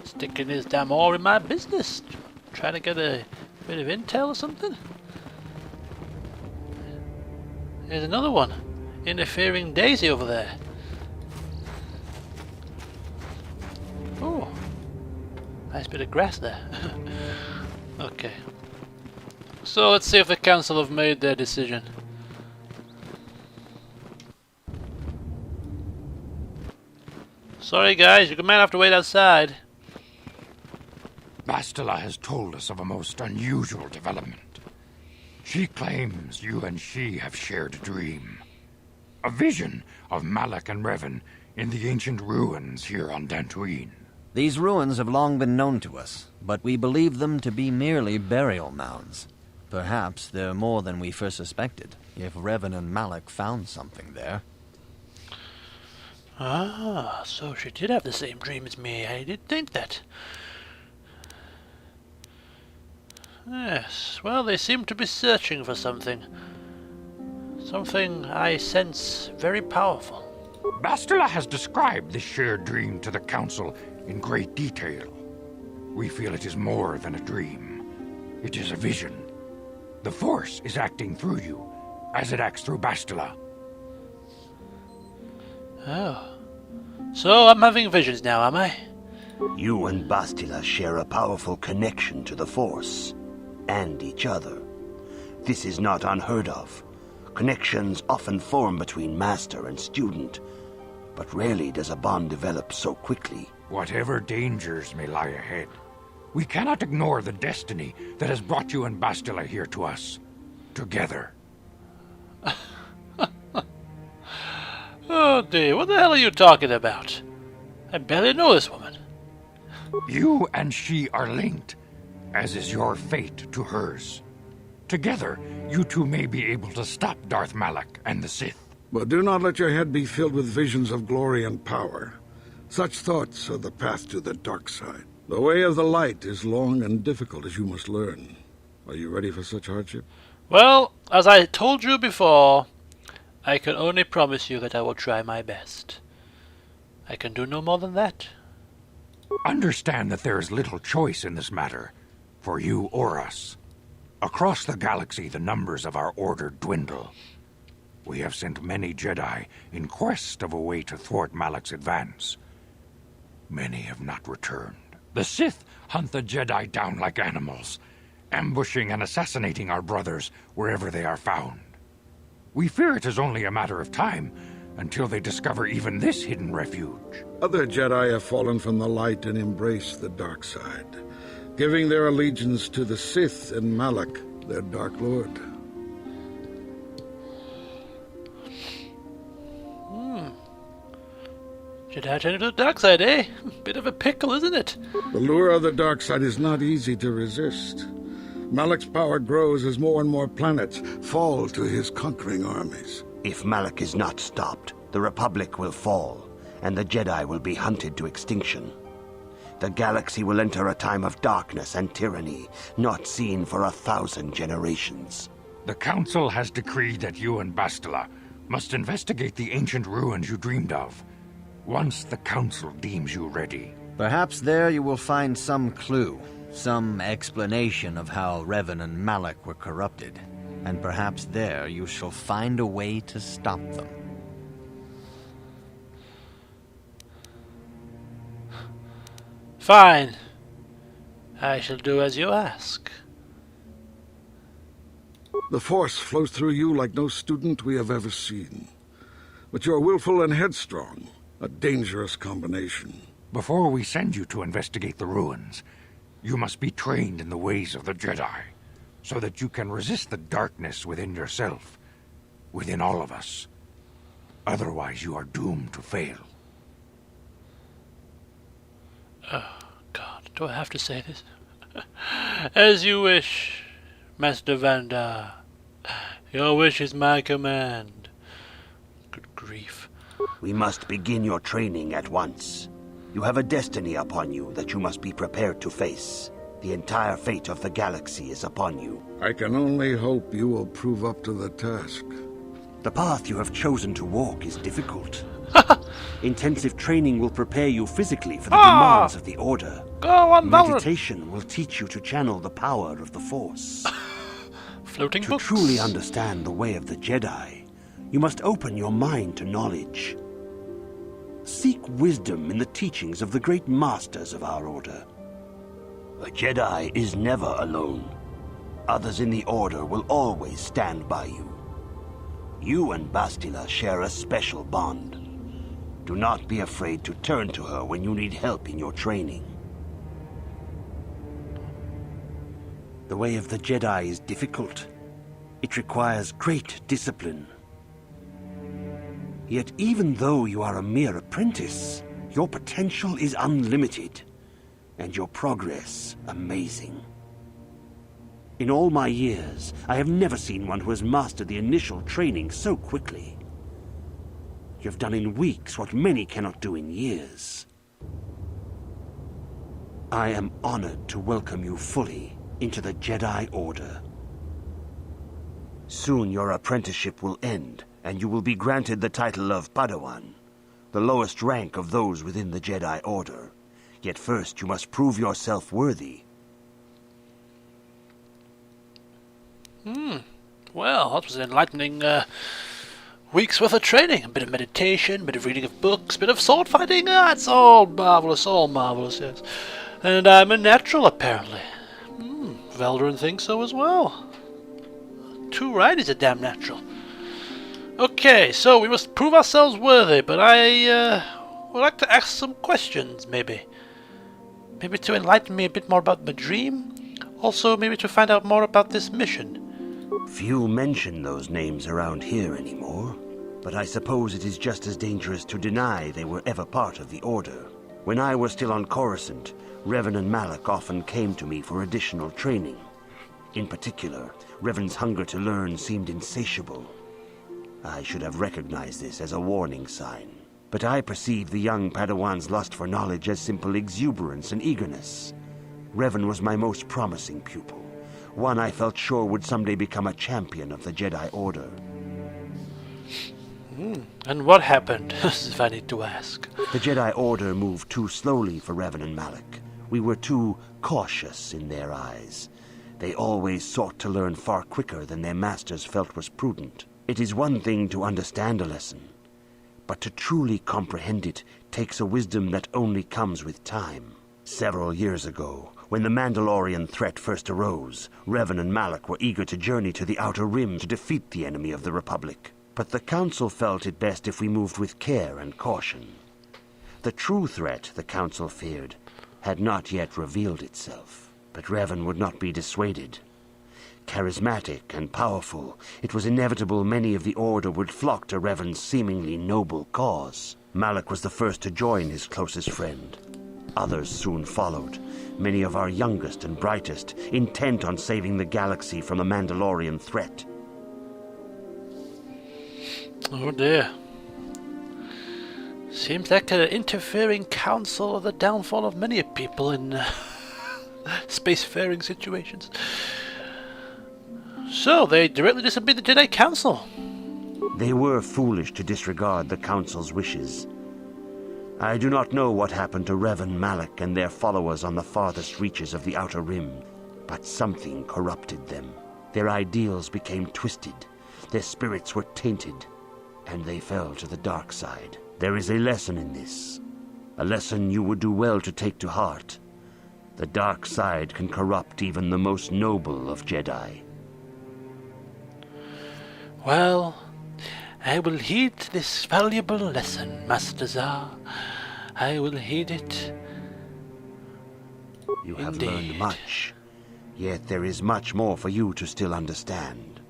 Sticking his damn oar in my business. Trying to get a bit of intel or something. There's another one. Interfering Daisy over there. Oh. Nice bit of grass there. Okay. So let's see if the council have made their decision. Sorry guys, you might have to wait outside. Bastila has told us of a most unusual development. She claims you and she have shared a dream. A vision of Malak and Revan in the ancient ruins here on Dantooine. These ruins have long been known to us, but we believe them to be merely burial mounds. Perhaps they're more than we first suspected, if Revan and Malak found something there. Ah, so she did have the same dream as me. I did think that. Yes, well, they seem to be searching for something. Something I sense very powerful. Bastila has described this shared dream to the Council in great detail. We feel it is more than a dream. It is a vision. The Force is acting through you, as it acts through Bastila. Oh. So I'm having visions now, am I? You and Bastila share a powerful connection to the Force, and each other. This is not unheard of. Connections often form between master and student, but rarely does a bond develop so quickly. Whatever dangers may lie ahead, we cannot ignore the destiny that has brought you and Bastila here to us. Together. Oh dear, what the hell are you talking about? I barely know this woman. You and she are linked, as is your fate to hers. Together, you two may be able to stop Darth Malak and the Sith. But do not let your head be filled with visions of glory and power. Such thoughts are the path to the dark side. The way of the light is long and difficult, as you must learn. Are you ready for such hardship? Well, as I told you before, I can only promise you that I will try my best. I can do no more than that. Understand that there is little choice in this matter, for you or us. Across the galaxy, the numbers of our order dwindle. We have sent many Jedi in quest of a way to thwart Malak's advance. Many have not returned. The Sith hunt the Jedi down like animals, ambushing and assassinating our brothers wherever they are found. We fear it is only a matter of time until they discover even this hidden refuge. Other Jedi have fallen from the light and embraced the dark side, giving their allegiance to the Sith and Malak, their Dark Lord. Jedi turning to the dark side, eh? Bit of a pickle, isn't it? The lure of the dark side is not easy to resist. Malak's power grows as more and more planets fall to his conquering armies. If Malak is not stopped, the Republic will fall, and the Jedi will be hunted to extinction. The galaxy will enter a time of darkness and tyranny, not seen for 1,000 generations. The Council has decreed that you and Bastila must investigate the ancient ruins you dreamed of, once the Council deems you ready. Perhaps there you will find some clue, some explanation of how Revan and Malak were corrupted, and perhaps there you shall find a way to stop them. Fine. I shall do as you ask. The Force flows through you like no student we have ever seen. But you are willful and headstrong, a dangerous combination. Before we send you to investigate the ruins, you must be trained in the ways of the Jedi, so that you can resist the darkness within yourself, within all of us. Otherwise, you are doomed to fail. Oh, God, do I have to say this? As you wish, Master Vandar. Your wish is my command. Good grief. We must begin your training at once. You have a destiny upon you that you must be prepared to face. The entire fate of the galaxy is upon you. I can only hope you will prove up to the task. The path you have chosen to walk is difficult. Intensive training will prepare you physically for the demands of the Order. Go on, Valdarun! Meditation will teach you to channel the power of the Force. Floating To books. truly understand the way of the Jedi, you must open your mind to knowledge. Seek wisdom in the teachings of the great masters of our Order. A Jedi is never alone. Others in the Order will always stand by you. You and Bastila share a special bond. Do not be afraid to turn to her when you need help in your training. The way of the Jedi is difficult. It requires great discipline. Yet even though you are a mere apprentice, your potential is unlimited, and your progress amazing. In all my years, I have never seen one who has mastered the initial training so quickly. You have done in weeks what many cannot do in years. I am honored to welcome you fully into the Jedi Order. Soon your apprenticeship will end, and you will be granted the title of Padawan, the lowest rank of those within the Jedi Order. Yet first you must prove yourself worthy. Well, that was an enlightening week's worth of training. A bit of meditation, a bit of reading of books, a bit of sword fighting. It's all marvelous, yes. And I'm a natural, apparently. Valdarun thinks so as well. Too right, he's a damn natural. Okay, so we must prove ourselves worthy, but I would like to ask some questions, maybe. Maybe to enlighten me a bit more about my dream. Also, maybe to find out more about this mission. Few mention those names around here anymore, but I suppose it is just as dangerous to deny they were ever part of the Order. When I was still on Coruscant, Revan and Malak often came to me for additional training. In particular, Revan's hunger to learn seemed insatiable. I should have recognized this as a warning sign. But I perceived the young Padawan's lust for knowledge as simple exuberance and eagerness. Revan was my most promising pupil, one I felt sure would someday become a champion of the Jedi Order. And what happened, if I need to ask? The Jedi Order moved too slowly for Revan and Malak. We were too cautious in their eyes. They always sought to learn far quicker than their masters felt was prudent. It is one thing to understand a lesson, but to truly comprehend it takes a wisdom that only comes with time. Several years ago, when the Mandalorian threat first arose, Revan and Malak were eager to journey to the Outer Rim to defeat the enemy of the Republic. But the Council felt it best if we moved with care and caution. The true threat the Council feared had not yet revealed itself, but Revan would not be dissuaded. Charismatic and powerful, it was inevitable many of the Order would flock to Revan's seemingly noble cause. Malak was the first to join his closest friend. Others soon followed, many of our youngest and brightest, intent on saving the galaxy from the Mandalorian threat. Oh dear. Seems like an interfering council of the downfall of many people in spacefaring situations. So, they directly disobeyed the Jedi Council. They were foolish to disregard the Council's wishes. I do not know what happened to Revan, Malak, and their followers on the farthest reaches of the Outer Rim, but something corrupted them. Their ideals became twisted, their spirits were tainted, and they fell to the dark side. There is a lesson in this, a lesson you would do well to take to heart. The dark side can corrupt even the most noble of Jedi. Well, I will heed this valuable lesson, Master Zar. I will heed it. You have Indeed. learned much, yet there is much more for you to still understand.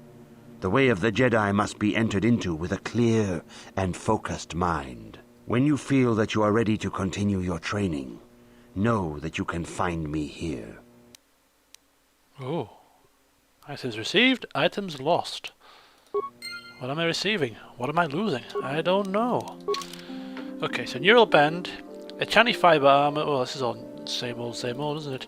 The way of the Jedi must be entered into with a clear and focused mind. When you feel that you are ready to continue your training, know that you can find me here. Oh. Items received, items lost. What am I receiving? What am I losing? I don't know. Okay, so neural band, a Chani fiber armor. Oh, this is all same old, isn't it?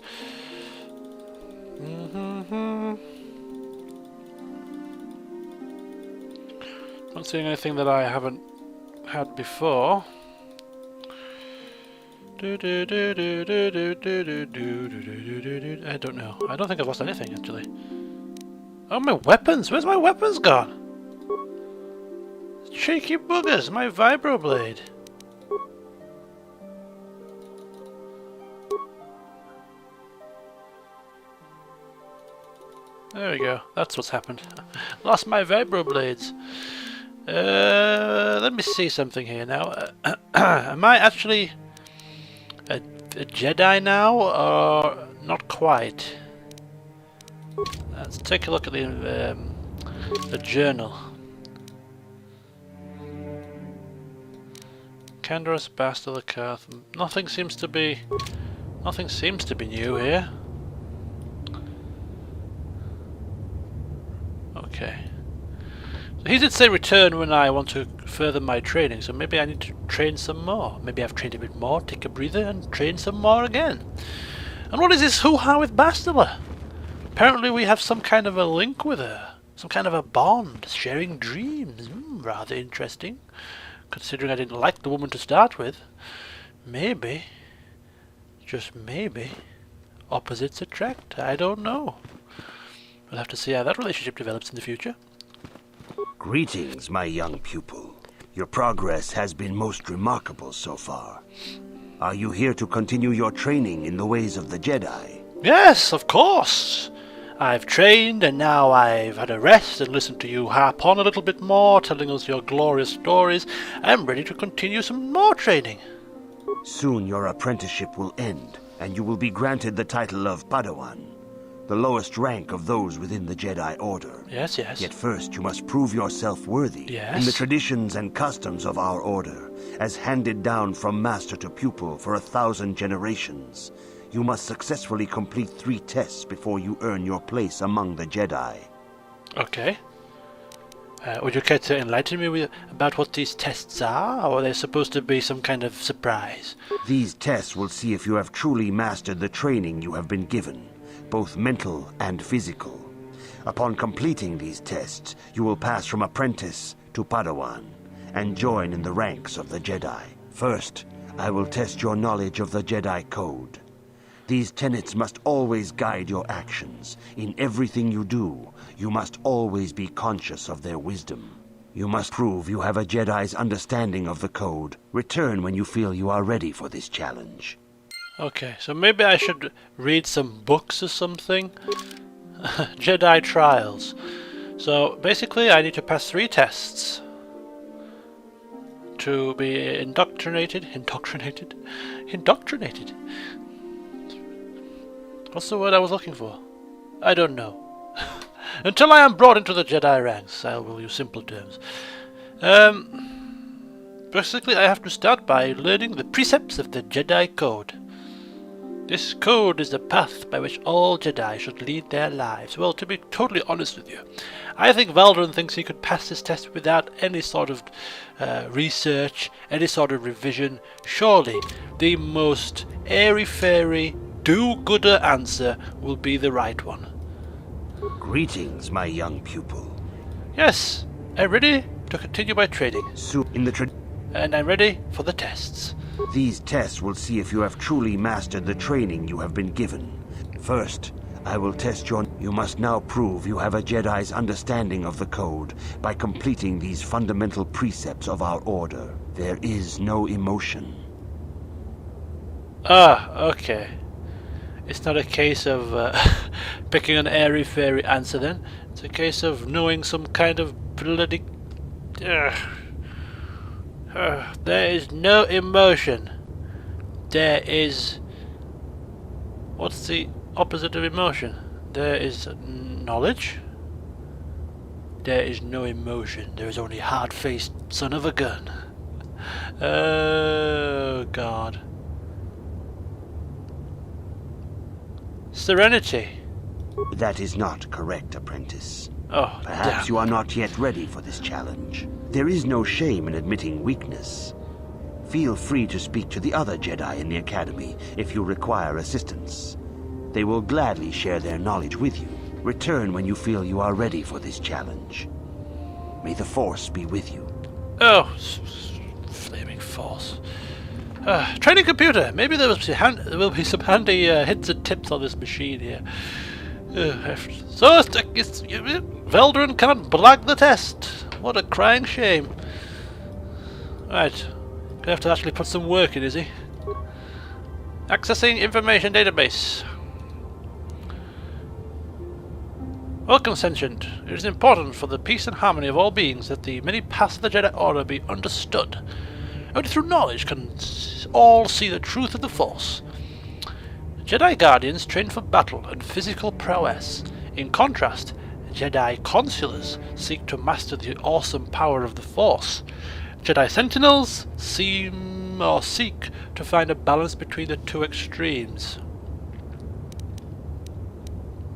Not seeing anything that I haven't had before. I don't know. I don't think I've lost anything actually. Oh, my weapons! Where's my weapons gone? Cheeky buggers! My vibroblade. There we go. That's what's happened. Lost my vibroblades. Let me see something here now. Am I actually a Jedi now, or not quite? Let's take a look at the journal. Canderous Bastila Carth. Nothing seems to be new here. Okay. So he did say return when I want to further my training, so maybe I need to train some more. Maybe I've trained a bit more, take a breather and train some more again. And what is this hoo-ha with Bastila? Apparently we have some kind of a link with her. Some kind of a bond, sharing dreams. Rather interesting. Considering I didn't like the woman to start with. Maybe, just maybe, opposites attract. I don't know. We'll have to see how that relationship develops in the future. Greetings, my young pupil. Your progress has been most remarkable so far. Are you here to continue your training in the ways of the Jedi? Yes, of course. I've trained and now I've had a rest and listened to you harp on a little bit more, telling us your glorious stories. I'm ready to continue some more training. Soon your apprenticeship will end, and you will be granted the title of Padawan, the lowest rank of those within the Jedi Order. Yes, yes. Yet first you must prove yourself worthy Yes. in the traditions and customs of our Order, as handed down from master to pupil for 1,000 generations. You must successfully complete 3 tests before you earn your place among the Jedi. Okay. Would you care to enlighten me about what these tests are, or are they supposed to be some kind of surprise? These tests will see if you have truly mastered the training you have been given, both mental and physical. Upon completing these tests, you will pass from apprentice to Padawan, and join in the ranks of the Jedi. First, I will test your knowledge of the Jedi Code. These tenets must always guide your actions. In everything you do, you must always be conscious of their wisdom. You must prove you have a Jedi's understanding of the Code. Return when you feel you are ready for this challenge. Okay, so maybe I should read some books or something? Jedi Trials. So basically I need to pass 3 tests to be indoctrinated. What's the word I was looking for? I don't know. Until I am brought into the Jedi ranks, I will use simple terms. Basically I have to start by learning the precepts of the Jedi Code. This code is the path by which all Jedi should lead their lives. Well, to be totally honest with you, I think Valdarun thinks he could pass this test without any sort of research, any sort of revision. Surely, the most airy-fairy, do-gooder answer will be the right one. Greetings, my young pupil. Yes, I'm ready to continue my training. And I'm ready for the tests. These tests will see if you have truly mastered the training you have been given. First, I will test your... You must now prove you have a Jedi's understanding of the Code by completing these fundamental precepts of our Order. There is no emotion. Ah, okay. It's not a case of picking an airy-fairy answer then. It's a case of knowing some kind of bloody... there is no emotion. There is... What's the opposite of emotion? There is knowledge. There is no emotion. There is only hard-faced son of a gun. Oh, God. Serenity. That is not correct, apprentice. Oh, Perhaps damn. you are not yet ready for this challenge. There is no shame in admitting weakness. Feel free to speak to the other Jedi in the Academy if you require assistance. They will gladly share their knowledge with you. Return when you feel you are ready for this challenge. May the Force be with you. Oh, flaming Force. Training computer! Maybe there will be some handy hints and tips on this machine here. Valdarun cannot blag the test. What a crying shame. Right. Gonna have to actually put some work in, is he? Accessing information database. Welcome, Sentient. It is important for the peace and harmony of all beings that the many paths of the Jedi Order be understood. Only through knowledge can all see the truth of the Force. Jedi Guardians train for battle and physical prowess. In contrast, Jedi Consulars seek to master the awesome power of the Force. Jedi Sentinels seek to find a balance between the two extremes.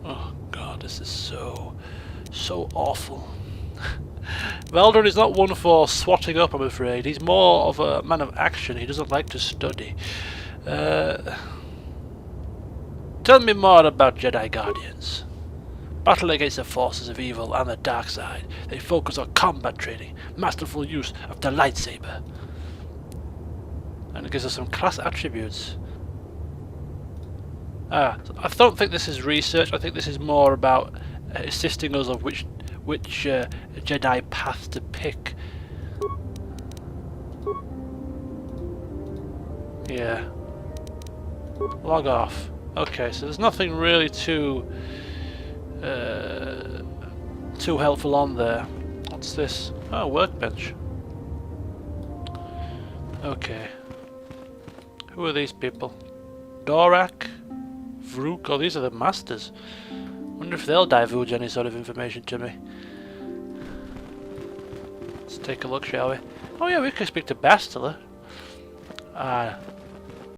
Oh god, this is so awful. Valdarun is not one for swatting up, I'm afraid. He's more of a man of action. He doesn't like to study. Tell me more about Jedi Guardians. Battle against the forces of evil and the dark side. They focus on combat training, masterful use of the lightsaber. And it gives us some class attributes. I don't think this is research. I think this is more about assisting us of which Jedi path to pick. Yeah. Log off. Okay, so there's nothing really too helpful on there. What's this? Oh, workbench. Okay. Who are these people? Dorak, Vrook. Oh, these are the masters. Wonder if they'll divulge any sort of information to me. Let's take a look, shall we? Oh yeah, we can speak to Bastila.